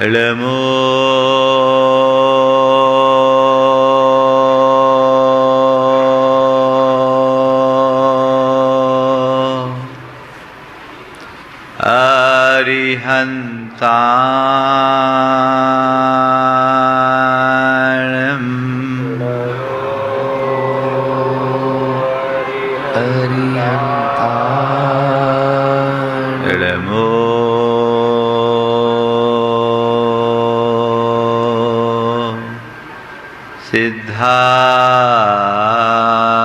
नमो अरिहन्ताणं नमो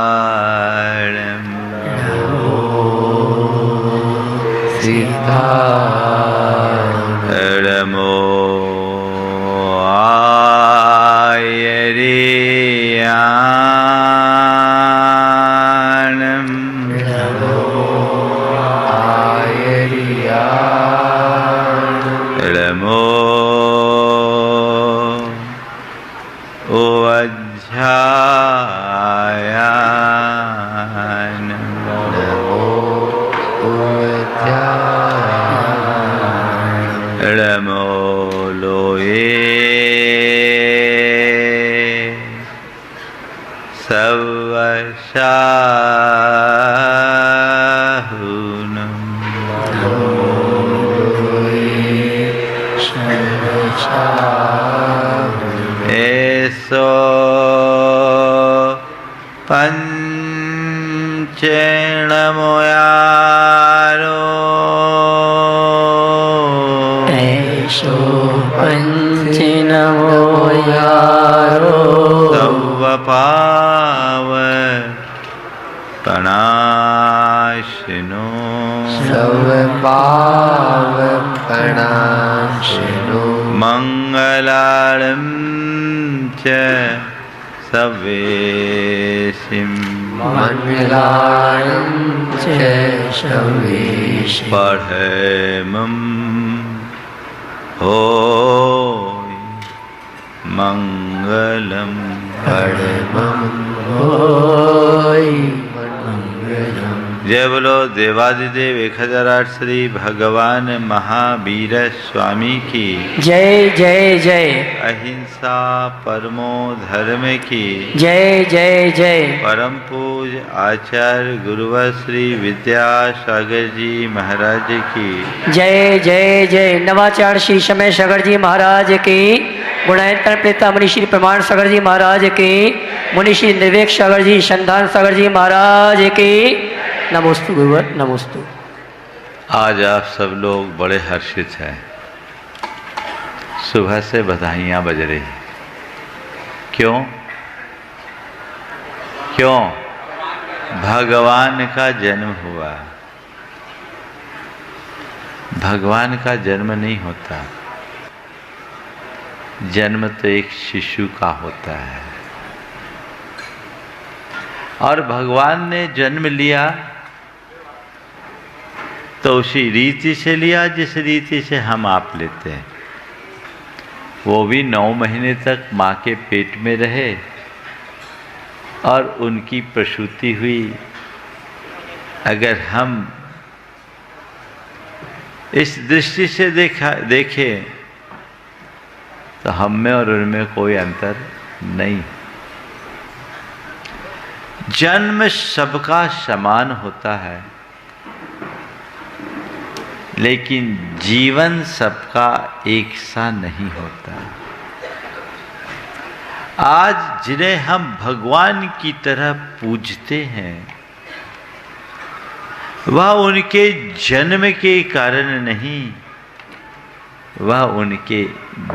सिद्धारणं नमो आयर्याणं नमो नमो लोये सवशाहुनं एसो पंचेणमोयारो पंचनमोयारो सवपावपनाशिनो मंगलालं च सवेशिं पठेमं होय मंगलम जय बोलो देवादिदेव 1008 श्री भगवान महावीर स्वामी की जय जय जय। अहिंसा परमो धर्म की जय जय जय। परम पूज आचार्य गुरुवर श्री विद्यासागर जी महाराज की जय जय जय। नवाचार्य श्री समय सागर जी महाराज की, गुणायतन प्रेता मुनि श्री प्रमाण सागर जी महाराज की, मुनि श्री निर्वेक सागर जी संधान सागर जी महाराज की। नमोस्तु गुरुवर नमोस्तु। आज आप सब लोग बड़े हर्षित हैं। सुबह से बधाइयाँ बज रही। क्यों? क्यों? भगवान का जन्म हुआ। भगवान का जन्म नहीं होता, जन्म तो एक शिशु का होता है। और भगवान ने जन्म लिया तो उसी रीति से लिया जिस रीति से हम आप लेते हैं। वो भी 9 महीने तक माँ के पेट में रहे और उनकी प्रसूति हुई। अगर हम इस दृष्टि से देखें तो हम में और उनमें कोई अंतर नहीं। जन्म सबका समान होता है, लेकिन जीवन सबका एक सा नहीं होता। आज जिन्हें हम भगवान की तरह पूजते हैं, वह उनके जन्म के कारण नहीं, वह उनके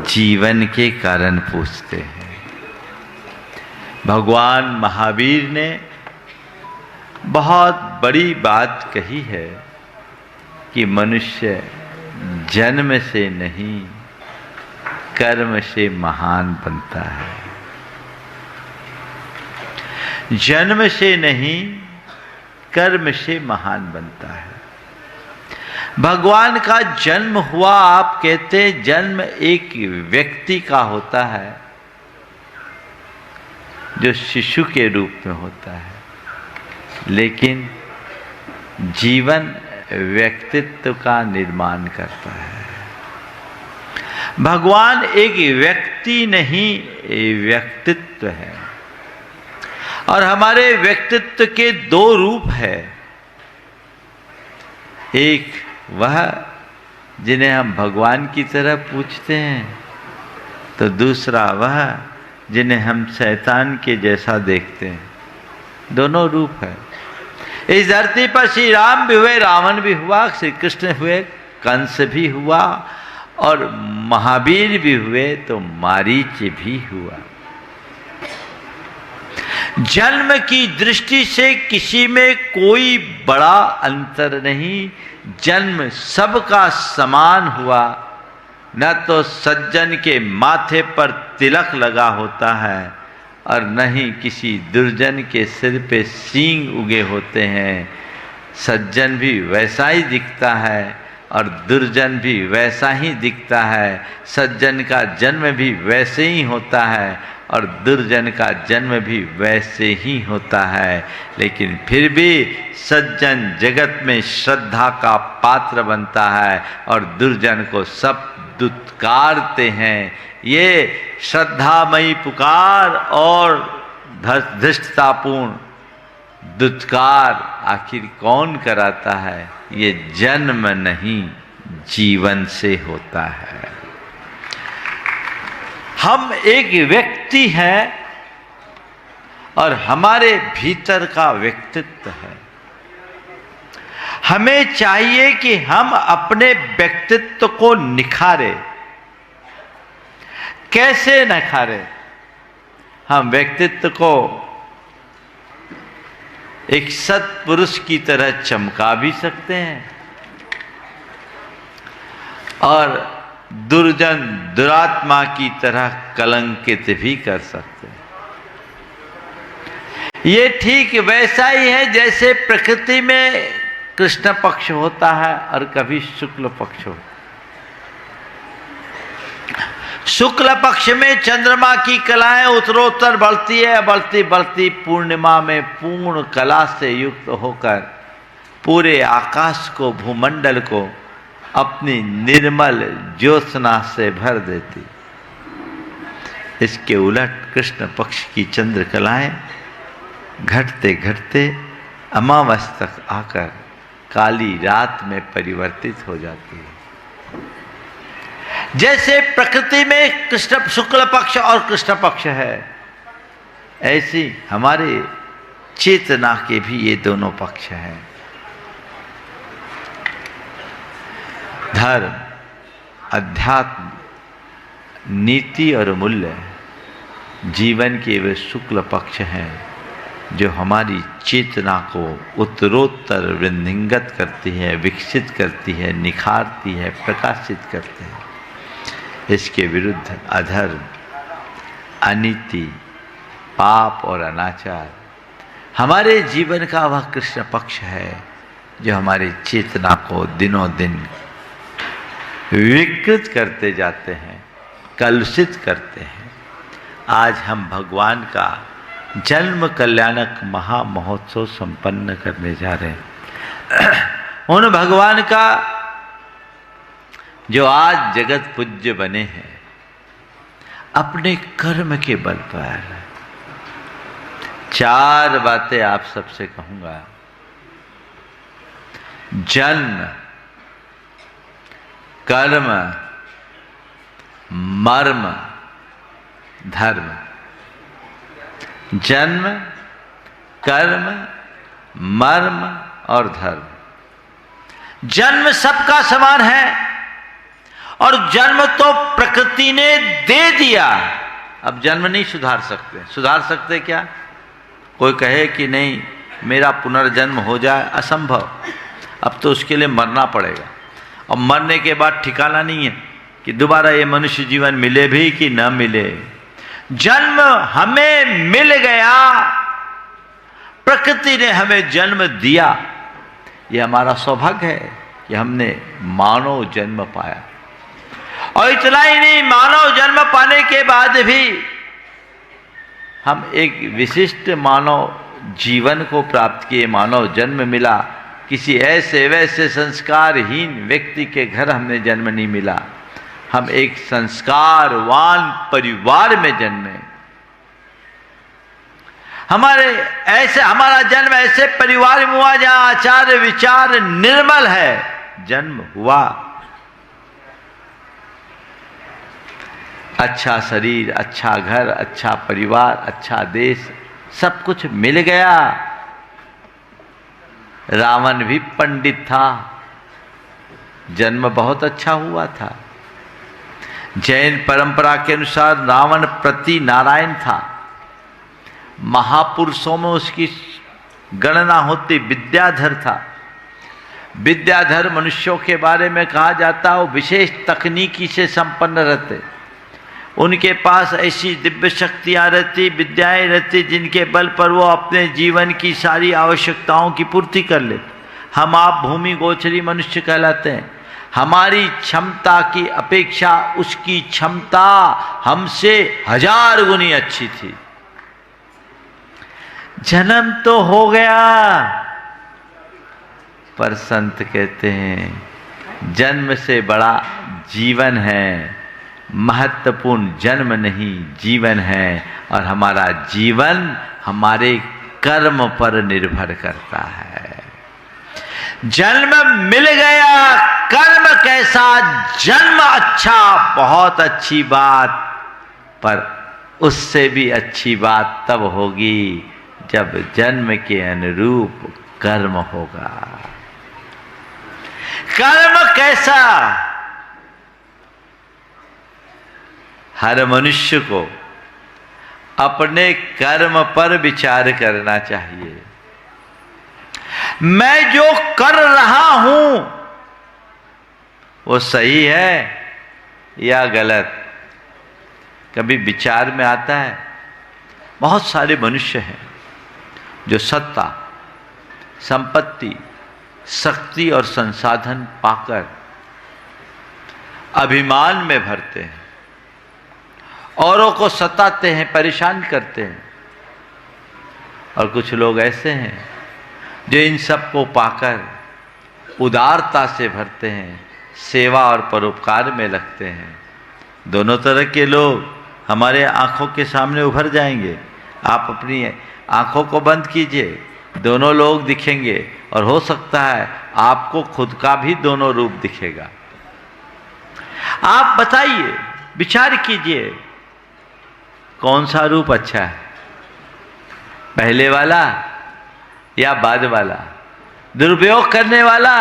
जीवन के कारण पूजते हैं। भगवान महावीर ने बहुत बड़ी बात कही है कि मनुष्य जन्म से नहीं कर्म से महान बनता है। जन्म से नहीं कर्म से महान बनता है। भगवान का जन्म हुआ, आप कहते जन्म एक व्यक्ति का होता है जो शिशु के रूप में होता है, लेकिन जीवन व्यक्तित्व का निर्माण करता है। भगवान एक व्यक्ति नहीं, व्यक्तित्व है। और हमारे व्यक्तित्व के दो रूप है। एक वह जिन्हें हम भगवान की तरह पूछते हैं, तो दूसरा वह जिन्हें हम शैतान के जैसा देखते हैं। दोनों रूप है। इस धरती पर श्री राम भी हुए, रावण भी हुआ, श्री कृष्ण हुए, कंस भी हुआ, और महावीर भी हुए तो मारीच भी हुआ। जन्म की दृष्टि से किसी में कोई बड़ा अंतर नहीं। जन्म सबका समान हुआ। न तो सज्जन के माथे पर तिलक लगा होता है और न ही किसी दुर्जन के सिर पे सींग उगे होते हैं। सज्जन भी वैसा ही दिखता है और दुर्जन भी वैसा ही दिखता है। सज्जन का जन्म भी वैसे ही होता है और दुर्जन का जन्म भी वैसे ही होता है। लेकिन फिर भी सज्जन जगत में श्रद्धा का पात्र बनता है और दुर्जन को सब दुत्कारते हैं। ये श्रद्धामयी पुकार और धृष्टतापूर्ण दुत्कार आखिर कौन कराता है? ये जन्म नहीं, जीवन से होता है। हम एक व्यक्ति हैं और हमारे भीतर का व्यक्तित्व है। हमें चाहिए कि हम अपने व्यक्तित्व को निखारें। कैसे निखारें? हम व्यक्तित्व को एक सत्पुरुष की तरह चमका भी सकते हैं और दुर्जन दुरात्मा की तरह कलंकित भी कर सकते हैं। ये ठीक वैसा ही है जैसे प्रकृति में कृष्ण पक्ष होता है और कभी शुक्ल पक्ष होता है। शुक्ल पक्ष में चंद्रमा की कलाएं उत्तरोत्तर बढ़ती है, बढ़ती बढ़ती पूर्णिमा में पूर्ण कला से युक्त होकर पूरे आकाश को, भूमंडल को अपनी निर्मल ज्योत्सना से भर देती। इसके उलट कृष्ण पक्ष की चंद्रकलाएं घटते घटते अमावस तक आकर काली रात में परिवर्तित हो जाती है। जैसे प्रकृति में कृष्ण शुक्ल पक्ष और कृष्ण पक्ष है, ऐसी हमारे चेतना के भी ये दोनों पक्ष हैं। धर्म, अध्यात्म, नीति और मूल्य जीवन के वे शुक्ल पक्ष हैं जो हमारी चेतना को उत्तरोत्तर वृद्धिंगत करती है, विकसित करती है, निखारती है, प्रकाशित करते हैं। इसके विरुद्ध अधर्म, अनीति, पाप और अनाचार हमारे जीवन का वह कृष्ण पक्ष है जो हमारी चेतना को दिनों दिन विकृत करते जाते हैं, कलुषित करते हैं। आज हम भगवान का जन्म कल्याणक महामहोत्सव संपन्न करने जा रहे हैं। उन भगवान का जो आज जगत पूज्य बने हैं, अपने कर्म के बल पर। चार बातें आप सबसे कहूंगा। जन्म, कर्म, मर्म, धर्म। जन्म, कर्म, मर्म और धर्म। जन्म सबका समान है और जन्म तो प्रकृति ने दे दिया। अब जन्म नहीं सुधार सकते। सुधार सकते क्या? कोई कहे कि नहीं मेरा पुनर्जन्म हो जाए, असंभव। अब तो उसके लिए मरना पड़ेगा और मरने के बाद ठिकाना नहीं है कि दोबारा ये मनुष्य जीवन मिले भी कि न मिले। जन्म हमें मिल गया, प्रकृति ने हमें जन्म दिया। ये हमारा सौभाग्य है कि हमने मानव जन्म पाया। और इतना ही नहीं, मानव जन्म पाने के बाद भी हम एक विशिष्ट मानव जीवन को प्राप्त किए। मानव जन्म मिला, किसी ऐसे वैसे संस्कारहीन व्यक्ति के घर हमने जन्म नहीं मिला। हम एक संस्कारवान परिवार में जन्मे। हमारा जन्म ऐसे परिवार में हुआ जहां आचार विचार निर्मल है, जन्म हुआ। अच्छा शरीर, अच्छा घर, अच्छा परिवार, अच्छा देश, सब कुछ मिल गया। रावण भी पंडित था, जन्म बहुत अच्छा हुआ था। जैन परंपरा के अनुसार रावण प्रति नारायण था। महापुरुषों में उसकी गणना होती। विद्याधर था। विद्याधर मनुष्यों के बारे में कहा जाता वो विशेष तकनीकी से संपन्न रहते। उनके पास ऐसी दिव्य शक्तियां रहती, विद्याएं रहती, जिनके बल पर वो अपने जीवन की सारी आवश्यकताओं की पूर्ति कर लेते। हम आप भूमि गोचरी मनुष्य कहलाते हैं। हमारी क्षमता की अपेक्षा उसकी क्षमता हमसे 1000 गुनी अच्छी थी। जन्म तो हो गया, पर संत कहते हैं जन्म से बड़ा जीवन है। महत्वपूर्ण जन्म नहीं, जीवन है। और हमारा जीवन हमारे कर्म पर निर्भर करता है। जन्म मिल गया, कर्म कैसा? जन्म अच्छा, बहुत अच्छी बात, पर उससे भी अच्छी बात तब होगी जब जन्म के अनुरूप कर्म होगा। कर्म कैसा? हर मनुष्य को अपने कर्म पर विचार करना चाहिए। मैं जो कर रहा हूं वो सही है या गलत? कभी विचार में आता है। बहुत सारे मनुष्य हैं जो सत्ता, संपत्ति, शक्ति और संसाधन पाकर अभिमान में भरते हैं, औरों को सताते हैं, परेशान करते हैं। और कुछ लोग ऐसे हैं जो इन सब को पाकर उदारता से भरते हैं, सेवा और परोपकार में लगते हैं। दोनों तरह के लोग हमारे आंखों के सामने उभर जाएंगे। आप अपनी आंखों को बंद कीजिए, दोनों लोग दिखेंगे, और हो सकता है आपको खुद का भी दोनों रूप दिखेगा। आप बताइए, विचार कीजिए, कौन सा रूप अच्छा है? पहले वाला या बाद वाला? दुरुपयोग करने वाला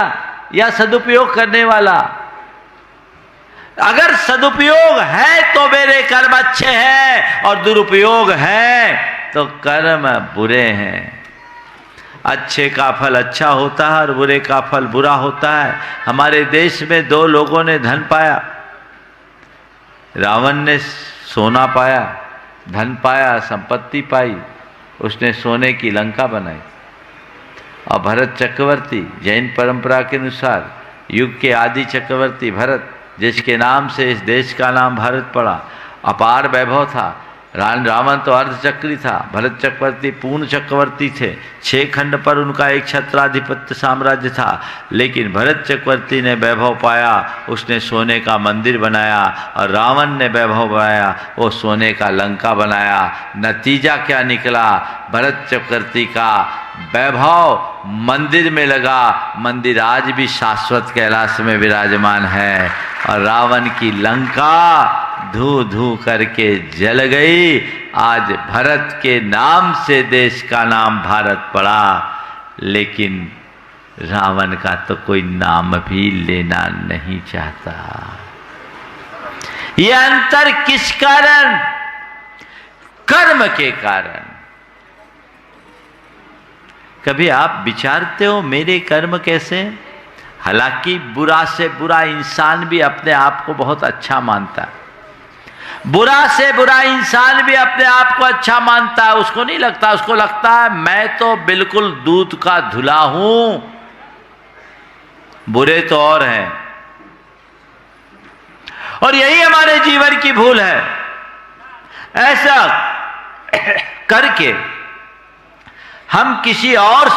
या सदुपयोग करने वाला? अगर सदुपयोग है तो मेरे कर्म अच्छे हैं, और दुरुपयोग है तो कर्म बुरे हैं। अच्छे का फल अच्छा होता है और बुरे का फल बुरा होता है। हमारे देश में 2 लोगों ने धन पाया। रावण ने सोना पाया, धन पाया, संपत्ति पाई, उसने सोने की लंका बनाई। और भरत चक्रवर्ती, जैन परंपरा के अनुसार युग के आदि चक्रवर्ती भरत, जिसके नाम से इस देश का नाम भारत पड़ा, अपार वैभव था। रावण तो अर्धचक्री था, भरत चक्रवर्ती पूर्ण चक्रवर्ती थे। 6 खंड पर उनका एक छत्राधिपत्य साम्राज्य था। लेकिन भरत चक्रवर्ती ने वैभव पाया, उसने सोने का मंदिर बनाया, और रावण ने वैभव बनाया, वो सोने का लंका बनाया। नतीजा क्या निकला? भरत चक्रवर्ती का वैभव मंदिर में लगा, मंदिर आज भी शाश्वत कैलाश में विराजमान है, और रावण की लंका धू धू करके जल गई। आज भरत के नाम से देश का नाम भारत पड़ा, लेकिन रावण का तो कोई नाम भी लेना नहीं चाहता। यह अंतर किस कारण? कर्म के कारण। कभी आप विचारते हो मेरे कर्म कैसे? हालांकि बुरा से बुरा इंसान भी अपने आप को बहुत अच्छा मानता है। बुरा से बुरा इंसान भी अपने आप को अच्छा मानता है। उसको नहीं लगता, उसको लगता है मैं तो बिल्कुल दूध का धुला हूं, बुरे तो और हैं। और यही हमारे जीवन की भूल है। ऐसा करके हम किसी और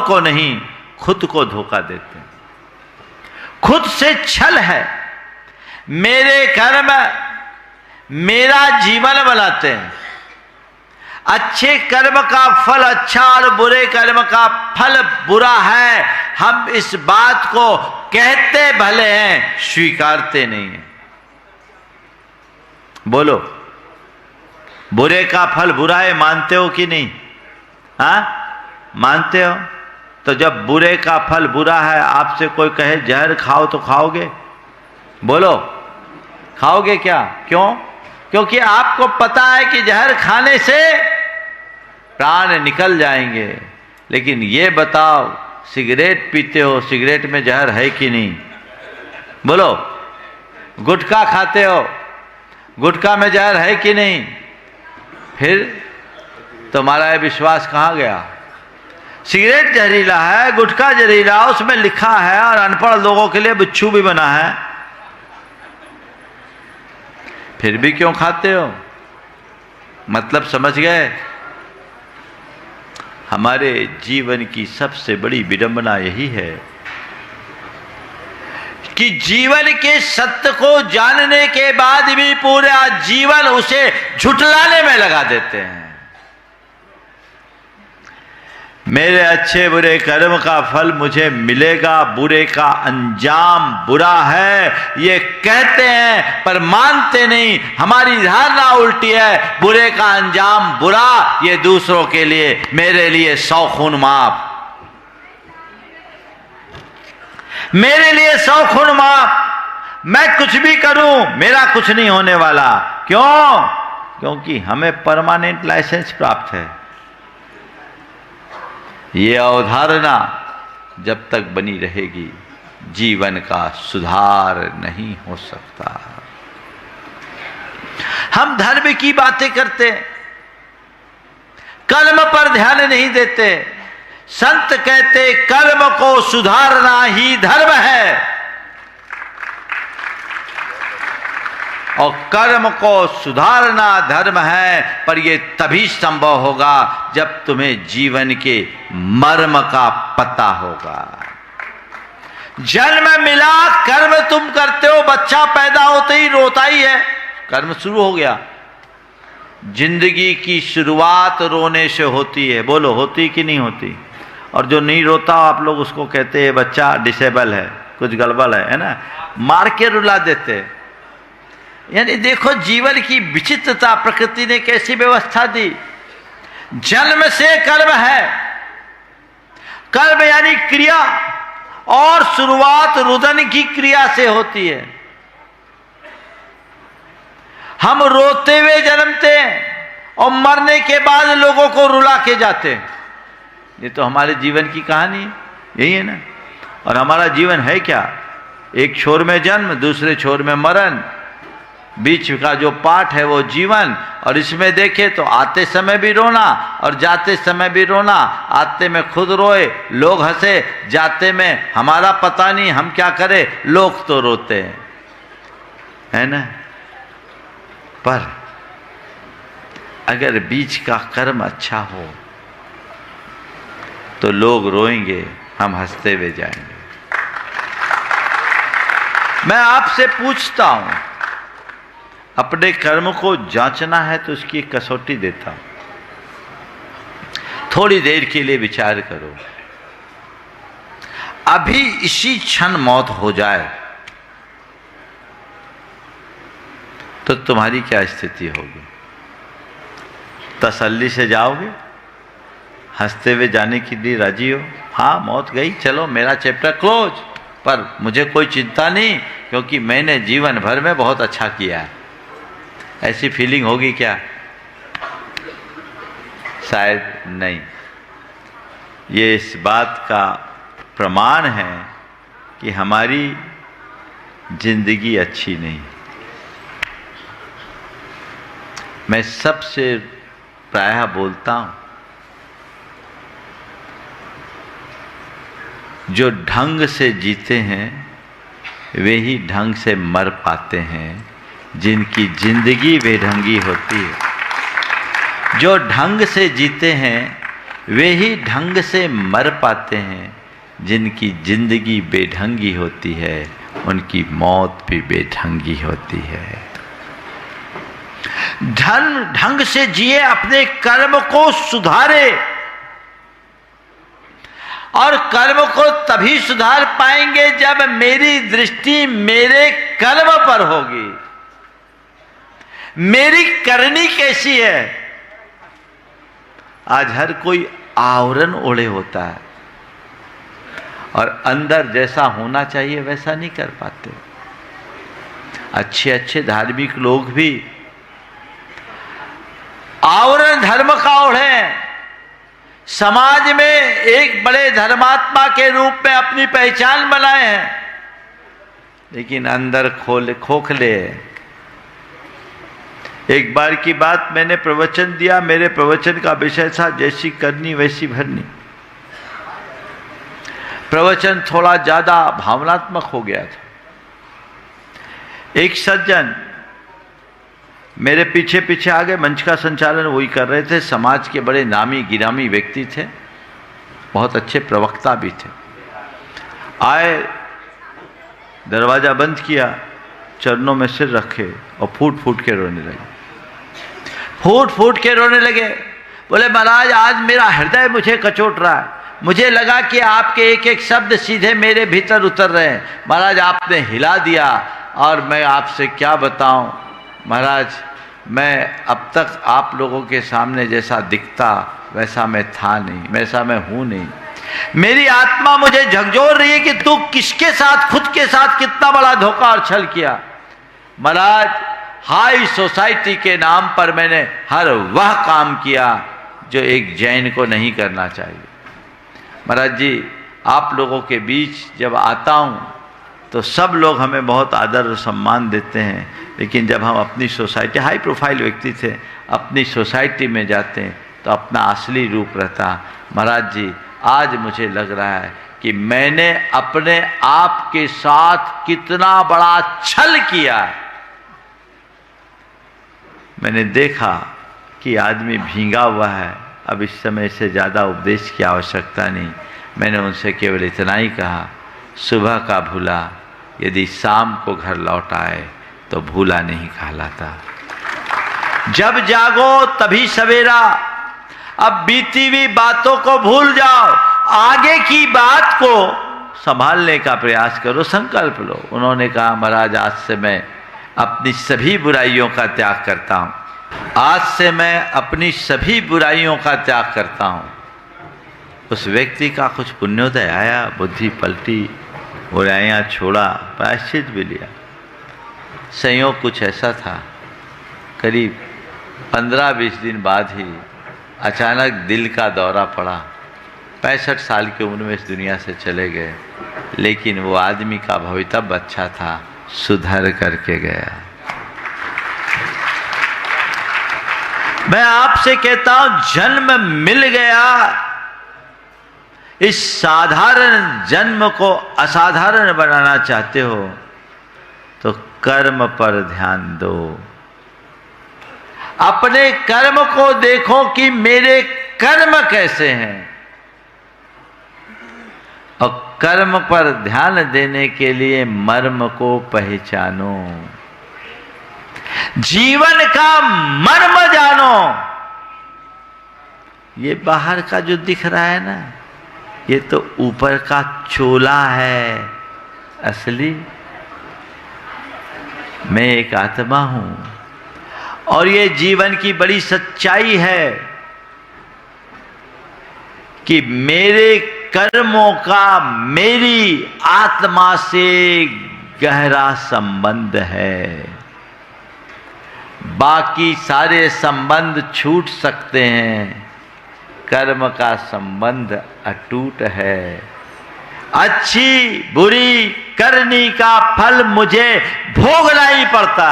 को नहीं, खुद को धोखा देते हैं। खुद से छल है। मेरे कर्म मेरा जीवन बनाते हैं। अच्छे कर्म का फल अच्छा और बुरे कर्म का फल बुरा है। हम इस बात को कहते भले हैं, स्वीकारते नहीं हैं। बोलो, बुरे का फल बुरा है, मानते हो कि नहीं? हाँ, मानते हो? तो जब बुरे का फल बुरा है, आपसे कोई कहे जहर खाओ तो खाओगे? बोलो, खाओगे क्या? क्यों? क्योंकि आपको पता है कि जहर खाने से प्राण निकल जाएंगे। लेकिन ये बताओ, सिगरेट पीते हो, सिगरेट में जहर है कि नहीं? बोलो, गुटखा खाते हो, गुटखा में जहर है कि नहीं? फिर तुम्हारा ये विश्वास कहाँ गया? सिगरेट जहरीला है, गुटखा जहरीला, उसमें लिखा है, और अनपढ़ लोगों के लिए बिच्छू भी बना है, फिर भी क्यों खाते हो? मतलब समझ गए? हमारे जीवन की सबसे बड़ी विडंबना यही है कि जीवन के सत्य को जानने के बाद भी पूरा जीवन उसे झुठलाने में लगा देते हैं। मेरे अच्छे बुरे कर्म का फल मुझे मिलेगा, बुरे का अंजाम बुरा है, ये कहते हैं पर मानते नहीं। हमारी धारणा उल्टी है, बुरे का अंजाम बुरा, ये दूसरों के लिए, मेरे लिए 100 खून माफ, मेरे लिए 100 खून माफ। मैं कुछ भी करूं, मेरा कुछ नहीं होने वाला। क्यों? क्योंकि हमें परमानेंट लाइसेंस प्राप्त है। ये अवधारणा जब तक बनी रहेगी, जीवन का सुधार नहीं हो सकता। हम धर्म की बातें करते, कर्म पर ध्यान नहीं देते। संत कहते कर्म को सुधारना ही धर्म है, और कर्म को सुधारना धर्म है। पर यह तभी संभव होगा जब तुम्हें जीवन के मर्म का पता होगा। जन्म मिला, कर्म तुम करते हो, बच्चा पैदा होते ही रोता ही है, कर्म शुरू हो गया। जिंदगी की शुरुआत रोने से होती है। बोलो, होती कि नहीं होती? और जो नहीं रोता आप लोग उसको कहते हैं बच्चा डिसेबल है, कुछ गड़बड़ है ना, मार के रुला देते। यानी देखो जीवन की विचित्रता, प्रकृति ने कैसी व्यवस्था दी। जन्म से कर्म है, कर्म यानी क्रिया, और शुरुआत रुदन की क्रिया से होती है। हम रोते हुए जन्मते हैं और मरने के बाद लोगों को रुला के जाते हैं। ये तो हमारे जीवन की कहानी है, यही है ना। और हमारा जीवन है क्या? एक छोर में जन्म, दूसरे छोर में मरण, बीच का जो पार्ट है वो जीवन। और इसमें देखे तो आते समय भी रोना और जाते समय भी रोना। आते में खुद रोए, लोग हंसे, जाते में हमारा पता नहीं हम क्या करें, लोग तो रोते हैं, है ना। पर अगर बीच का कर्म अच्छा हो तो लोग रोएंगे, हम हंसते हुए जाएंगे। मैं आपसे पूछता हूं, अपने कर्म को जांचना है तो उसकी एक कसौटी देता हूं। थोड़ी देर के लिए विचार करो, अभी इसी क्षण मौत हो जाए तो तुम्हारी क्या स्थिति होगी? तसल्ली से जाओगे? हंसते हुए जाने के लिए राजी हो? हाँ, मौत गई, चलो मेरा चैप्टर क्लोज, पर मुझे कोई चिंता नहीं क्योंकि मैंने जीवन भर में बहुत अच्छा किया है। ऐसी फीलिंग होगी क्या? शायद नहीं। ये इस बात का प्रमाण है कि हमारी जिंदगी अच्छी नहीं। मैं सबसे प्रायः बोलता हूं, जो ढंग से जीते हैं वे ही ढंग से मर पाते हैं, जिनकी जिंदगी बेढंगी होती है। जो ढंग से जीते हैं वे ही ढंग से मर पाते हैं, जिनकी जिंदगी बेढंगी होती है। उनकी मौत भी बेढंगी होती है। ढंग से जिए, अपने कर्म को सुधारे, और कर्म को तभी सुधार पाएंगे जब मेरी दृष्टि मेरे कर्म पर होगी। मेरी करनी कैसी है? आज हर कोई आवरण ओढ़े होता है और अंदर जैसा होना चाहिए वैसा नहीं कर पाते। अच्छे अच्छे धार्मिक लोग भी आवरण धर्म का ओढ़े, समाज में एक बड़े धर्मात्मा के रूप में अपनी पहचान बनाए हैं, लेकिन अंदर खोखले। एक बार की बात, मैंने प्रवचन दिया, मेरे प्रवचन का विषय था जैसी करनी वैसी भरनी। प्रवचन थोड़ा ज्यादा भावनात्मक हो गया था। एक सज्जन मेरे पीछे पीछे आगे, मंच का संचालन वही कर रहे थे, समाज के बड़े नामी गिरामी व्यक्ति थे, बहुत अच्छे प्रवक्ता भी थे। आए, दरवाजा बंद किया, चरणों में सिर रखे और फूट फूट के रोने लगे। फूट फूट के रोने लगे। बोले महाराज, आज मेरा हृदय मुझे कचोट रहा है। मुझे लगा कि आपके एक एक शब्द सीधे मेरे भीतर उतर रहे हैं। महाराज, आपने हिला दिया और मैं आपसे क्या बताऊं महाराज, मैं अब तक आप लोगों के सामने जैसा दिखता वैसा मैं था नहीं, वैसा मैं हूं नहीं। मेरी आत्मा मुझे झकझोर रही है कि तू किसके साथ, खुद के साथ कितना बड़ा धोखा और छल किया। महाराज, हाई सोसाइटी के नाम पर मैंने हर वह काम किया जो एक जैन को नहीं करना चाहिए। महाराज जी, आप लोगों के बीच जब आता हूँ तो सब लोग हमें बहुत आदर और सम्मान देते हैं, लेकिन जब हम अपनी सोसाइटी, हाई प्रोफाइल व्यक्ति थे, अपनी सोसाइटी में जाते हैं तो अपना असली रूप रहता। महाराज जी, आज मुझे लग रहा है कि मैंने अपने आप के साथ कितना बड़ा छल किया। मैंने देखा कि आदमी भींगा हुआ है, अब इस समय से ज़्यादा उपदेश की आवश्यकता नहीं। मैंने उनसे केवल इतना ही कहा, सुबह का भूला यदि शाम को घर लौट आए तो भूला नहीं कहलाता। जब जागो तभी सवेरा। अब बीती हुई बातों को भूल जाओ, आगे की बात को संभालने का प्रयास करो, संकल्प लो। उन्होंने कहा, महाराज, आज से मैं अपनी सभी बुराइयों का त्याग करता हूँ। आज से मैं अपनी सभी बुराइयों का त्याग करता हूँ। उस व्यक्ति का कुछ पुण्योदय आया, बुद्धि पलटी, बुराइयाँ छोड़ा, प्रायश्चित भी लिया। संयोग कुछ ऐसा था, करीब 15-20 दिन बाद ही अचानक दिल का दौरा पड़ा। 65 साल की उम्र में इस दुनिया से चले गए, लेकिन वो आदमी का भवितव्य अच्छा था, सुधर करके गया। मैं आपसे कहता हूं, जन्म मिल गया, इस साधारण जन्म को असाधारण बनाना चाहते हो तो कर्म पर ध्यान दो। अपने कर्म को देखो कि मेरे कर्म कैसे हैं, और कर्म पर ध्यान देने के लिए मर्म को पहचानो, जीवन का मर्म जानो। ये बाहर का जो दिख रहा है ना, ये तो ऊपर का चोला है। असली मैं एक आत्मा हूं, और ये जीवन की बड़ी सच्चाई है कि मेरे कर्मों का मेरी आत्मा से गहरा संबंध है। बाकी सारे संबंध छूट सकते हैं, कर्म का संबंध अटूट है। अच्छी बुरी करनी का फल मुझे भोगना ही पड़ता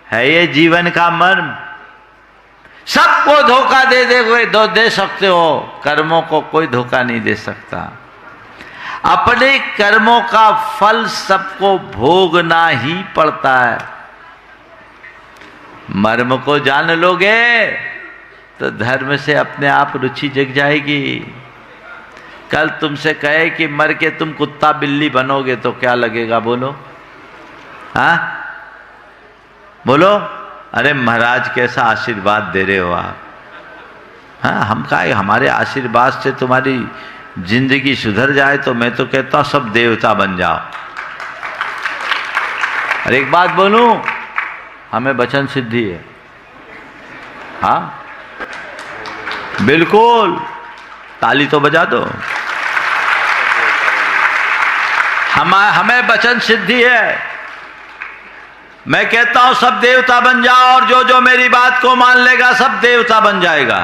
है ये जीवन का मर्म। सबको धोखा दे सकते हो, कर्मों को कोई धोखा नहीं दे सकता। अपने कर्मों का फल सबको भोगना ही पड़ता है। मर्म को जान लोगे तो धर्म से अपने आप रुचि जग जाएगी। कल तुमसे कहे कि मर के तुम कुत्ता बिल्ली बनोगे तो क्या लगेगा? बोलो, हाँ बोलो। अरे महाराज कैसा आशीर्वाद दे रहे हो आप। हाँ, हम कहा हमारे आशीर्वाद से तुम्हारी जिंदगी सुधर जाए तो मैं तो कहता हूं सब देवता बन जाओ। और एक बात बोलूं, हमें वचन सिद्धि है। हाँ बिल्कुल, ताली तो बजा दो। हमें वचन सिद्धि है। मैं कहता हूं सब देवता बन जाओ, और जो जो मेरी बात को मान लेगा सब देवता बन जाएगा।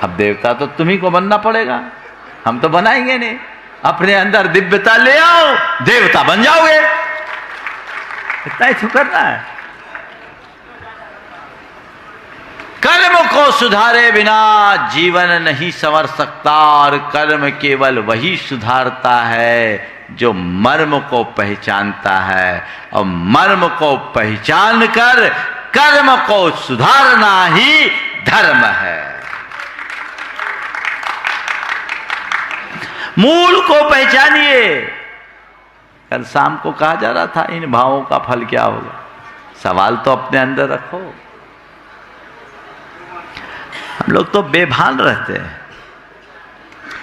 अब देवता तो तुम्ही को बनना पड़ेगा, हम तो बनाएंगे नहीं। अपने अंदर दिव्यता ले आओ, देवता बन जाओगे। इतना ही तो करना है। कर्म को सुधारे बिना जीवन नहीं संवर सकता, और कर्म केवल वही सुधारता है जो मर्म को पहचानता है, और मर्म को पहचान कर कर्म को सुधारना ही धर्म है। मूल को पहचानिए। कल शाम को कहा जा रहा था इन भावों का फल क्या होगा। सवाल तो अपने अंदर रखो। हम लोग तो बेभान रहते हैं।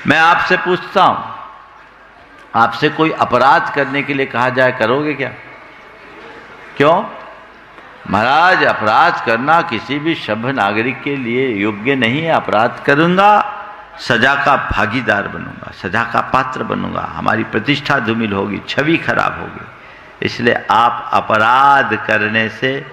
मैं आपसे पूछता हूं, आपसे कोई अपराध करने के लिए कहा जाए, करोगे क्या? क्यों? महाराज अपराध करना किसी भी सभ्य नागरिक के लिए योग्य नहीं है। अपराध करूंगा, सजा का भागीदार बनूंगा, सजा का पात्र बनूंगा, हमारी प्रतिष्ठा धूमिल होगी, छवि खराब होगी। इसलिए आप अपराध करने से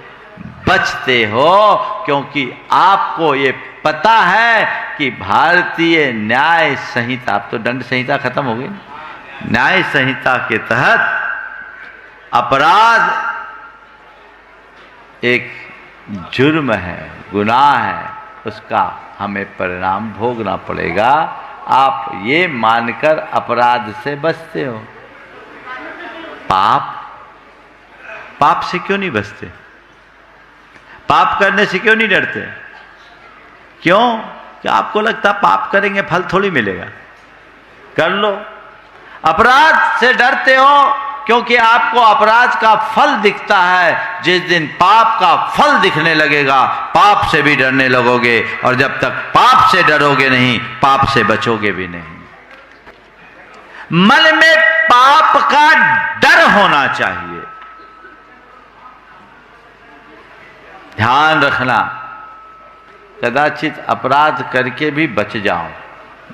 बचते हो, क्योंकि आपको ये पता है कि भारतीय न्याय संहिता, अब तो दंड संहिता खत्म हो गई, न्याय संहिता के तहत अपराध एक जुर्म है, गुनाह है, उसका हमें परिणाम भोगना पड़ेगा। आप ये मानकर अपराध से बचते हो। पाप से क्यों नहीं बचते? पाप करने से क्यों नहीं डरते? क्यों? क्या आपको लगता पाप करेंगे फल थोड़ी मिलेगा? कर लो। अपराध से डरते हो क्योंकि आपको अपराध का फल दिखता है। जिस दिन पाप का फल दिखने लगेगा, पाप से भी डरने लगोगे, और जब तक पाप से डरोगे नहीं, पाप से बचोगे भी नहीं। मन में पाप का डर होना चाहिए। ध्यान रखना, कदाचित अपराध करके भी बच जाओ,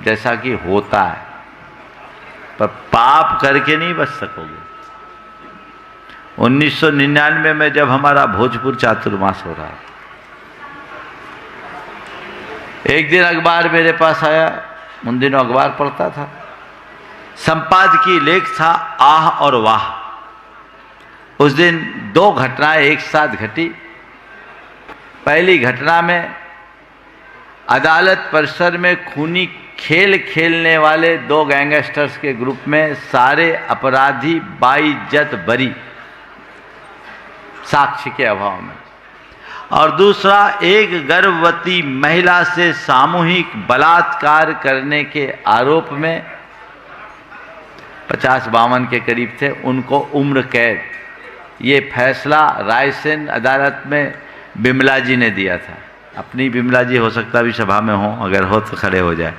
जैसा कि होता है, पर पाप करके नहीं बच सकोगे। 1999 में जब हमारा भोजपुर चातुर्मास हो रहा, एक दिन अखबार मेरे पास आया, उन दिनों अखबार पढ़ता था, संपादकीय लेख था आह और वाह। उस दिन दो घटनाएं एक साथ घटी। पहली घटना में अदालत परिसर में खूनी खेल खेलने वाले दो गैंगस्टर्स के ग्रुप में सारे अपराधी बाइज्जत बरी, साक्ष्य के अभाव में। और दूसरा, एक गर्भवती महिला से सामूहिक बलात्कार करने के आरोप में 50-52 के करीब थे, उनको उम्र कैद। ये फैसला रायसेन अदालत में बिमला जी ने दिया था। अपनी बिमला जी हो सकता भी सभा में हो, अगर हो तो खड़े हो जाए।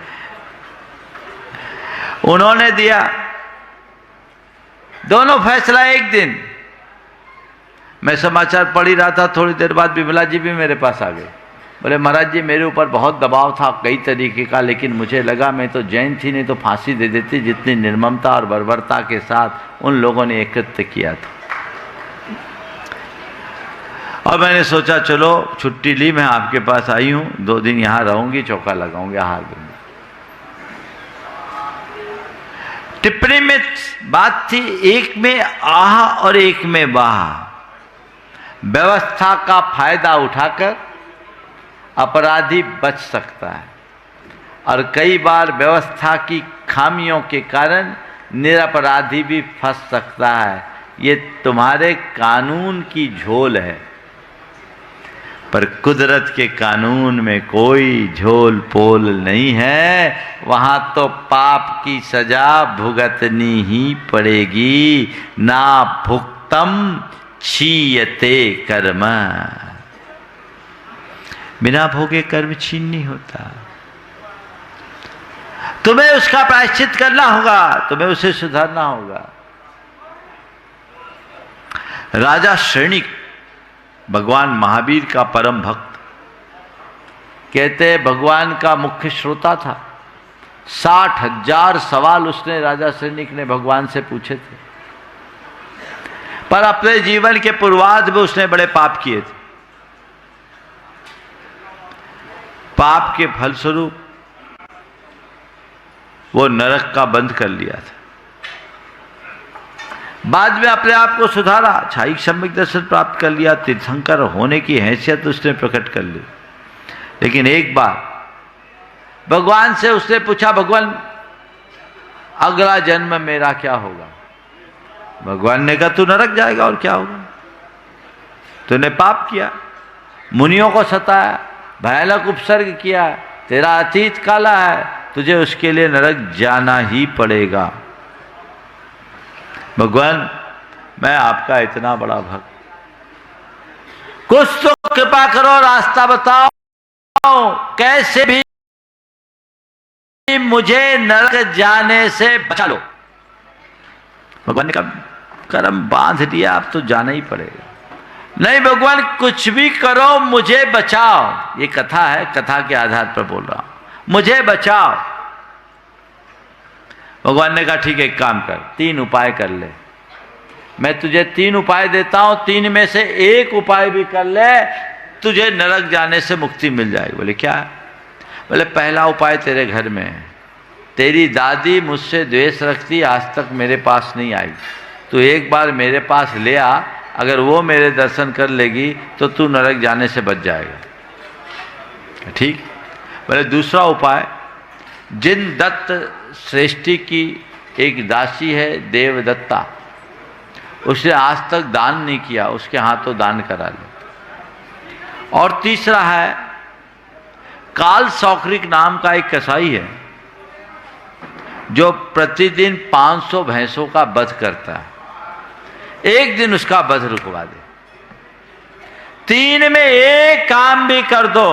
उन्होंने दिया दोनों फैसला एक दिन। मैं समाचार पढ़ ही रहा था, थोड़ी देर बाद बिमला जी भी मेरे पास आ गए। बोले महाराज जी मेरे ऊपर बहुत दबाव था कई तरीके का, लेकिन मुझे लगा मैं तो जैन थी, नहीं तो फांसी दे देती, जितनी निर्ममता और बर्बरता के साथ उन लोगों ने एक कृत्य किया था। और मैंने सोचा चलो छुट्टी ली, मैं आपके पास आई हूँ, 2 दिन यहाँ रहूंगी, चौका लगाऊंगी, हार दूंगी। टिप्पणी में बात थी, एक में आह और एक में वाह। व्यवस्था का फायदा उठाकर अपराधी बच सकता है, और कई बार व्यवस्था की खामियों के कारण निरपराधी भी फंस सकता है। ये तुम्हारे कानून की झोल है। पर कुदरत के कानून में कोई झोल पोल नहीं है, वहां तो पाप की सजा भुगतनी ही पड़ेगी। ना भुक्तम क्षीयते कर्म, बिना भोगे कर्म छीन नहीं होता। तुम्हें उसका प्रायश्चित करना होगा, तुम्हें उसे सुधारना होगा। राजा शरणिक भगवान महावीर का परम भक्त, कहते हैं भगवान का मुख्य श्रोता था। 60,000 सवाल उसने, राजा शरणिक ने भगवान से पूछे थे, पर अपने जीवन के पूर्वार्ध में उसने बड़े पाप किए थे। पाप के फलस्वरूप वो नरक का बंद कर लिया था। बाद में अपने आप को सुधारा, छाई सम्यक दर्शन प्राप्त कर लिया, तीर्थंकर होने की हैसियत उसने प्रकट कर ली। लेकिन एक बार भगवान से उसने पूछा, भगवान अगला जन्म मेरा क्या होगा? भगवान ने कहा तू नरक जाएगा, और क्या होगा? तूने पाप किया, मुनियों को सताया, भयानक उपसर्ग किया, तेरा अतीत काला है, तुझे उसके लिए नरक जाना ही पड़ेगा। भगवान मैं आपका इतना बड़ा भक्त, कुछ तो कृपा करो, रास्ता बताओ, कैसे भी मुझे नरक जाने से बचा लो। भगवान ने कहा कर्म बांध लिया, अब तो जाना ही पड़ेगा। नहीं भगवान कुछ भी करो, मुझे बचाओ। ये कथा है, कथा के आधार पर बोल रहा हूं, मुझे बचाओ। भगवान ने कहा ठीक है, एक काम कर, 3 उपाय कर ले। मैं तुझे 3 उपाय देता हूं, 3 में से एक उपाय भी कर ले, तुझे नरक जाने से मुक्ति मिल जाएगी। बोले क्या है? बोले पहला उपाय तेरे घर में है, तेरी दादी मुझसे द्वेष रखती, आज तक मेरे पास नहीं आई, तू एक बार मेरे पास ले आ, अगर वो मेरे दर्शन कर लेगी तो तू नरक जाने से बच जाएगा। ठीक। बोले दूसरा उपाय, जिन दत्त श्रेष्ठी की एक दासी है देवदत्ता, उसने आज तक दान नहीं किया, उसके हाथों दान करा लो। और तीसरा है, काल सौक्रिक नाम का एक कसाई है जो प्रतिदिन 500 भैंसों का वध करता है, एक दिन उसका वध रुकवा दे। 3 में एक काम भी कर दो,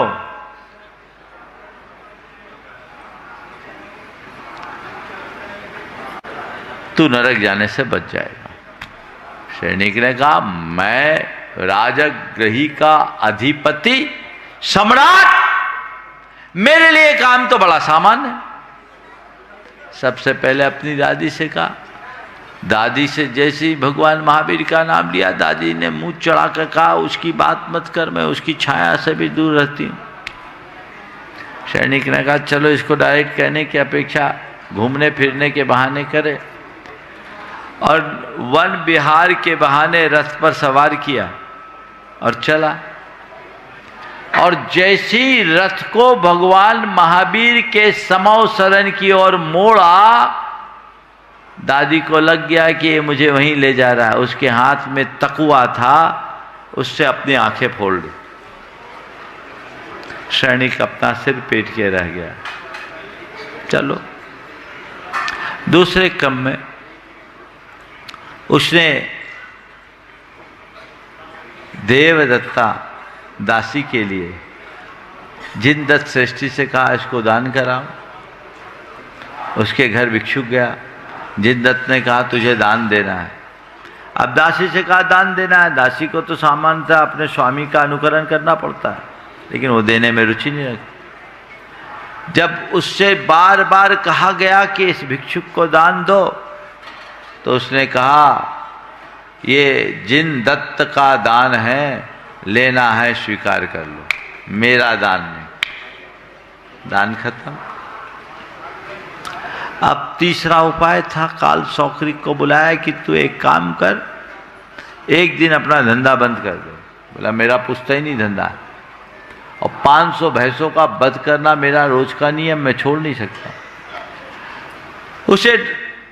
तू नरक जाने से बच जाएगा। सैनिक ने कहा मैं राजगृही का अधिपति सम्राट, मेरे लिए काम तो बड़ा सामान्य है। सबसे पहले अपनी दादी से कहा, दादी से जैसे ही भगवान महावीर का नाम लिया, दादी ने मुंह चढ़ाकर कहा उसकी बात मत कर, मैं उसकी छाया से भी दूर रहती हूं। सैनिक ने कहा चलो इसको डायरेक्ट कहने की अपेक्षा घूमने फिरने के बहाने करे, और वन विहार के बहाने रथ पर सवार किया और चला। और जैसी रथ को भगवान महावीर के समौ शरण की ओर मोड़ा, दादी को लग गया कि ये मुझे वहीं ले जा रहा है। उसके हाथ में तकुआ था, उससे अपनी आंखें फोड़ ली। सैनिक अपना सिर पीट के रह गया। चलो दूसरे क्रम में उसने देवदत्ता दासी के लिए जिन दत्त श्रेष्ठी से कहा इसको दान कराओ। उसके घर भिक्षुक गया, जिन दत्त ने कहा तुझे दान देना है। अब दासी से कहा दान देना है, दासी को तो सामान्यतः अपने स्वामी का अनुकरण करना पड़ता है, लेकिन वो देने में रुचि नहीं रखती। जब उससे बार बार कहा गया कि इस भिक्षुक को दान दो, तो उसने कहा ये जिन दत्त का दान है, लेना है स्वीकार कर लो, मेरा दान नहीं। दान खत्म। अब तीसरा उपाय था, काल सौक्रिक को बुलाया कि तू एक काम कर, एक दिन अपना धंधा बंद कर दो। बोला मेरा पुछता ही नहीं धंधा, और 500 भैंसों का वध करना मेरा रोज का नियम, मैं छोड़ नहीं सकता। उसे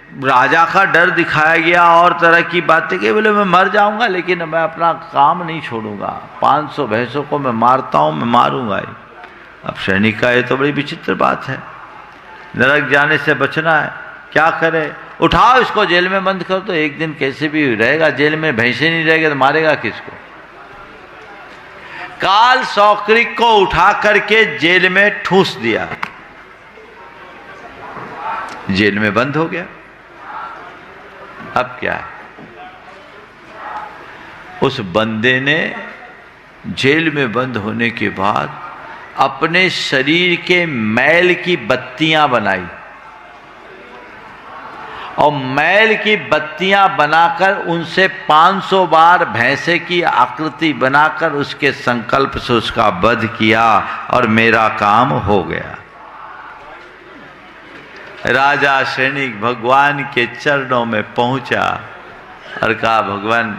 राजा का डर दिखाया गया और तरह की बातें की। बोले मैं मर जाऊंगा लेकिन मैं अपना काम नहीं छोड़ूंगा, 500 भैंसों को मैं मारता हूं, मैं मारूंगा ही। अब सैनिक का ये तो बड़ी विचित्र बात है, नरक जाने से बचना है, क्या करे? उठाओ इसको जेल में बंद कर दो, एक दिन कैसे भी रहेगा जेल में, भैंसे नहीं रहेगा तो मारेगा किसको? काल सौक्रिक को उठा करके जेल में ठूस दिया, जेल में बंद हो गया। अब क्या है? उस बंदे ने जेल में बंद होने के बाद अपने शरीर के मैल की बत्तियां बनाई और मैल की बत्तियां बनाकर उनसे 500 बार भैंसे की आकृति बनाकर उसके संकल्प से उसका वध किया और मेरा काम हो गया। राजा सैनिक भगवान के चरणों में पहुंचा और कहा, भगवान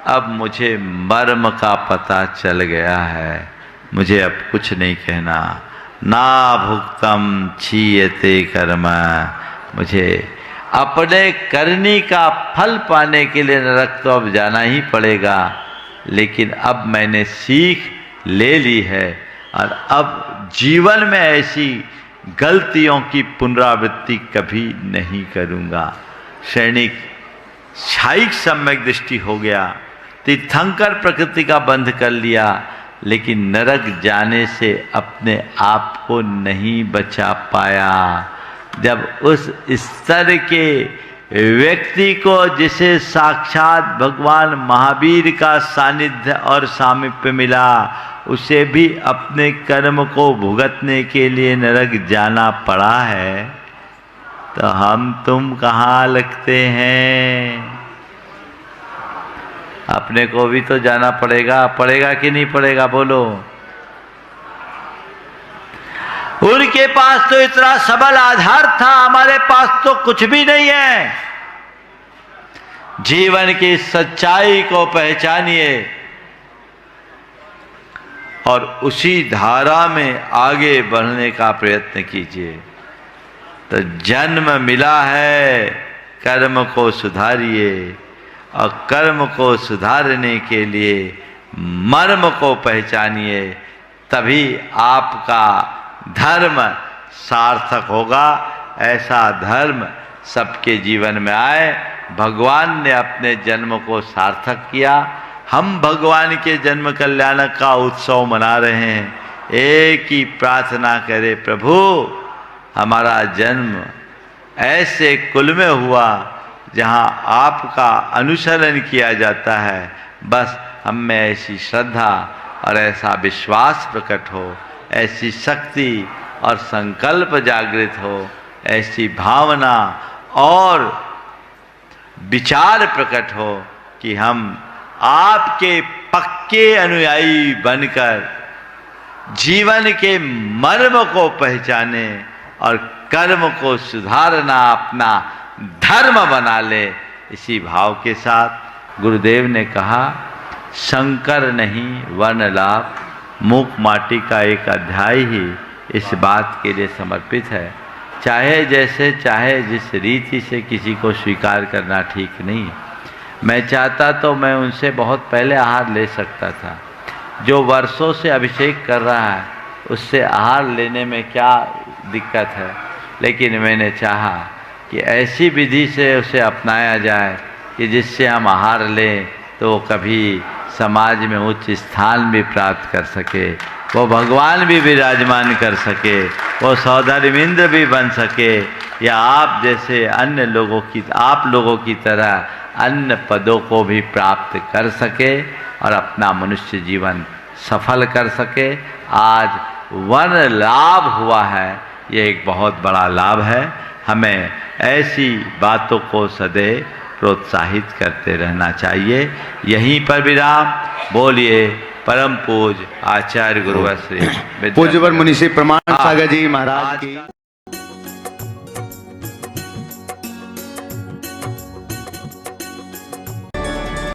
अब मुझे मर्म का पता चल गया है, मुझे अब कुछ नहीं कहना। ना भुक्तम क्षीयते कर्म, मुझे अपने करनी का फल पाने के लिए नरक तो अब जाना ही पड़ेगा, लेकिन अब मैंने सीख ले ली है और अब जीवन में ऐसी गलतियों की पुनरावृत्ति कभी नहीं करूँगा। सैनिक क्षायिक सम्यक दृष्टि हो गया, तीर्थंकर प्रकृति का बंध कर लिया, लेकिन नरक जाने से अपने आप को नहीं बचा पाया। जब उस स्तर के व्यक्ति को जिसे साक्षात भगवान महावीर का सानिध्य और सामीप्य मिला, उसे भी अपने कर्म को भुगतने के लिए नरक जाना पड़ा है, तो हम तुम कहाँ लगते हैं? अपने को भी तो जाना पड़ेगा, पड़ेगा कि नहीं पड़ेगा? बोलो। उनके पास तो इतना सबल आधार था, हमारे पास तो कुछ भी नहीं है। जीवन की सच्चाई को पहचानिए और उसी धारा में आगे बढ़ने का प्रयत्न कीजिए। तो जन्म मिला है, कर्म को सुधारिए और कर्म को सुधारने के लिए मर्म को पहचानिए, तभी आपका धर्म सार्थक होगा। ऐसा धर्म सबके जीवन में आए। भगवान ने अपने जन्म को सार्थक किया, हम भगवान के जन्म कल्याणक का उत्सव मना रहे हैं। एक ही प्रार्थना करें, प्रभु हमारा जन्म ऐसे कुल में हुआ जहाँ आपका अनुसरण किया जाता है, बस हम में ऐसी श्रद्धा और ऐसा विश्वास प्रकट हो, ऐसी शक्ति और संकल्प जागृत हो, ऐसी भावना और विचार प्रकट हो कि हम आपके पक्के अनुयायी बनकर जीवन के मर्म को पहचाने और कर्म को सुधारना अपना धर्म बना ले। इसी भाव के साथ गुरुदेव ने कहा, शंकर नहीं वर्ण लाभ, मूक माटी का एक अध्याय ही इस बात के लिए समर्पित है। चाहे जैसे चाहे जिस रीति से किसी को स्वीकार करना ठीक नहीं। मैं चाहता तो मैं उनसे बहुत पहले आहार ले सकता था। जो वर्षों से अभिषेक कर रहा है उससे आहार लेने में क्या दिक्कत है, लेकिन मैंने चाहा कि ऐसी विधि से उसे अपनाया जाए कि जिससे हम आहार लें तो वो कभी समाज में उच्च स्थान भी प्राप्त कर सके, वो भगवान भी विराजमान कर सके, वो सौधर्मिंद्र भी बन सके, या आप जैसे अन्य लोगों की, आप लोगों की तरह अन्य पदों को भी प्राप्त कर सके और अपना मनुष्य जीवन सफल कर सके। आज वर्ण लाभ हुआ है, ये एक बहुत बड़ा लाभ है। हमें ऐसी बातों को सदैव प्रोत्साहित करते रहना चाहिए। यहीं पर विराम। बोलिए परम पूज आचार्य गुरुवर श्री पूज्यवर मुनि श्री प्रमाण सागर जी महाराज की।